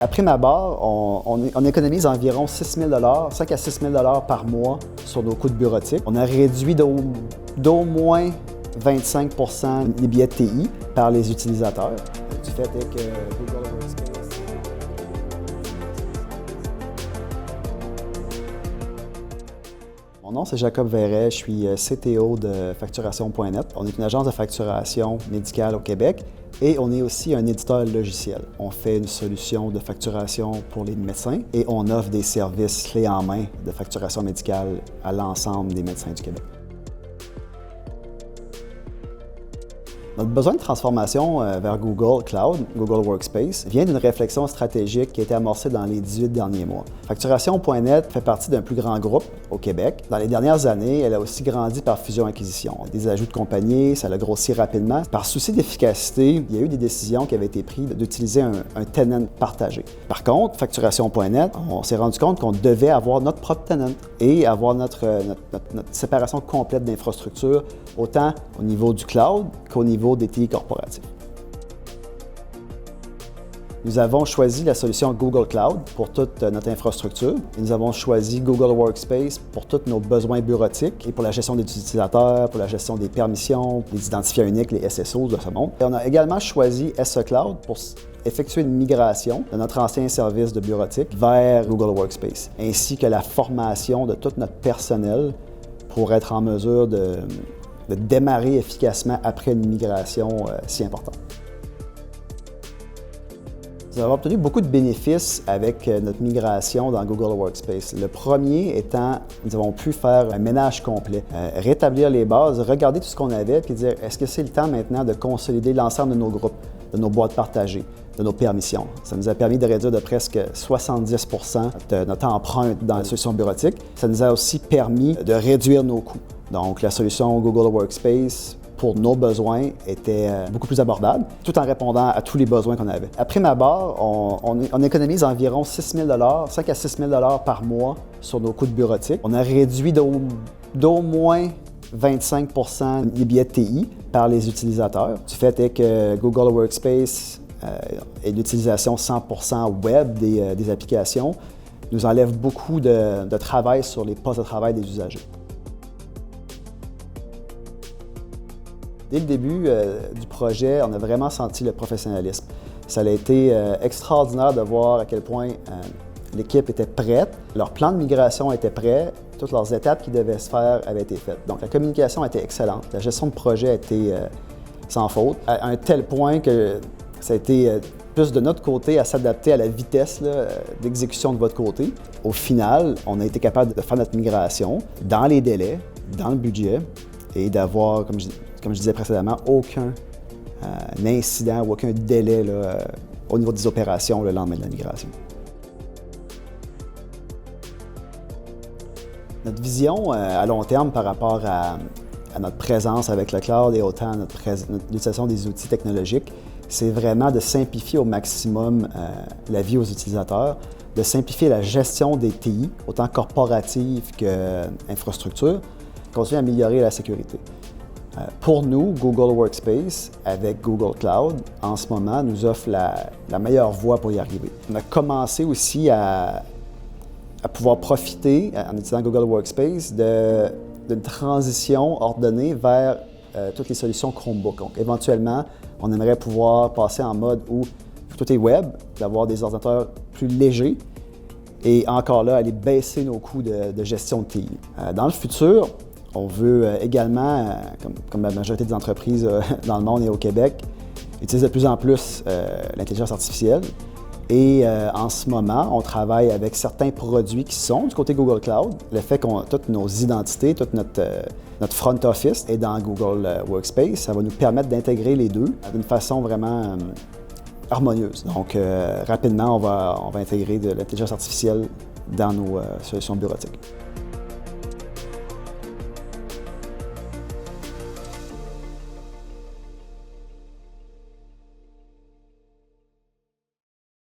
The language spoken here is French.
Après ma barre, on économise environ 6 000 5 à 6 000 par mois sur nos coûts de bureautique. On a réduit d'au moins 25 les billets de TI par les utilisateurs. Du fait est que Google Workspace... Mon nom, c'est Jacob Verret, je suis CTO de Facturation.net. On est une agence de facturation médicale au Québec et on est aussi un éditeur logiciel. On fait une solution de facturation pour les médecins et on offre des services clés en main de facturation médicale à l'ensemble des médecins du Québec. Notre besoin de transformation vers Google Cloud, Google Workspace, vient d'une réflexion stratégique qui a été amorcée dans les 18 derniers mois. Facturation.net fait partie d'un plus grand groupe au Québec. Dans les dernières années, elle a aussi grandi par fusion-acquisition. Des ajouts de compagnies, ça l'a grossi rapidement. Par souci d'efficacité, il y a eu des décisions qui avaient été prises d'utiliser un tenant partagé. Par contre, Facturation.net, on s'est rendu compte qu'on devait avoir notre propre tenant et avoir notre séparation complète d'infrastructures, autant au niveau du cloud qu'au niveau des TI corporatifs. Nous avons choisi la solution Google Cloud pour toute notre infrastructure. Et nous avons choisi Google Workspace pour tous nos besoins bureautiques et pour la gestion des utilisateurs, pour la gestion des permissions, les identifiants uniques, les SSO de ce monde. Et on a également choisi SE Cloud pour effectuer une migration de notre ancien service de bureautique vers Google Workspace, ainsi que la formation de tout notre personnel pour être en mesure de démarrer efficacement après une migration si importante. Nous avons obtenu beaucoup de bénéfices avec notre migration dans Google Workspace. Le premier étant, nous avons pu faire un ménage complet, rétablir les bases, regarder tout ce qu'on avait, puis dire est-ce que c'est le temps maintenant de consolider l'ensemble de nos groupes, de nos boîtes partagées, de nos permissions. Ça nous a permis de réduire de presque 70 de notre empreinte dans la solution bureautique. Ça nous a aussi permis de réduire nos coûts. Donc, la solution Google Workspace, pour nos besoins, était beaucoup plus abordable, tout en répondant à tous les besoins qu'on avait. Après ma barre, on économise environ 6 000 5 à 6 000 par mois sur nos coûts de bureautique. On a réduit d'au moins 25 les billets de TI par les utilisateurs. Du fait est que Google Workspace et l'utilisation 100% web des applications nous enlève beaucoup de travail sur les postes de travail des usagers. Dès le début du projet, on a vraiment senti le professionnalisme. Ça a été extraordinaire de voir à quel point l'équipe était prête, leur plan de migration était prêt, toutes leurs étapes qui devaient se faire avaient été faites. Donc la communication était excellente, la gestion de projet a été sans faute, à un tel point que ça a été plus de notre côté à s'adapter à la vitesse d'exécution de votre côté. Au final, on a été capable de faire notre migration dans les délais, dans le budget et d'avoir, comme je disais précédemment, aucun incident ou aucun délai au niveau des opérations le lendemain de la migration. Notre vision à long terme par rapport à notre présence avec le cloud et autant notre l'utilisation des outils technologiques, c'est vraiment de simplifier au maximum la vie aux utilisateurs, de simplifier la gestion des TI, autant corporative qu'infrastructure, continuer à améliorer la sécurité. Pour nous, Google Workspace, avec Google Cloud, en ce moment, nous offre la meilleure voie pour y arriver. On a commencé aussi à pouvoir profiter, en utilisant Google Workspace, d'une transition ordonnée vers toutes les solutions Chromebook. Donc, éventuellement, on aimerait pouvoir passer en mode où tout est web, d'avoir des ordinateurs plus légers et encore là, aller baisser nos coûts de gestion de TI. Dans le futur, on veut également, comme la majorité des entreprises dans le monde et au Québec, utiliser de plus en plus l'intelligence artificielle. Et en ce moment, on travaille avec certains produits qui sont du côté Google Cloud. Le fait qu'on toutes nos identités, toute notre front office est dans Google Workspace, ça va nous permettre d'intégrer les deux d'une façon vraiment harmonieuse. Donc, rapidement, on va intégrer de l'intelligence artificielle dans nos solutions bureautiques.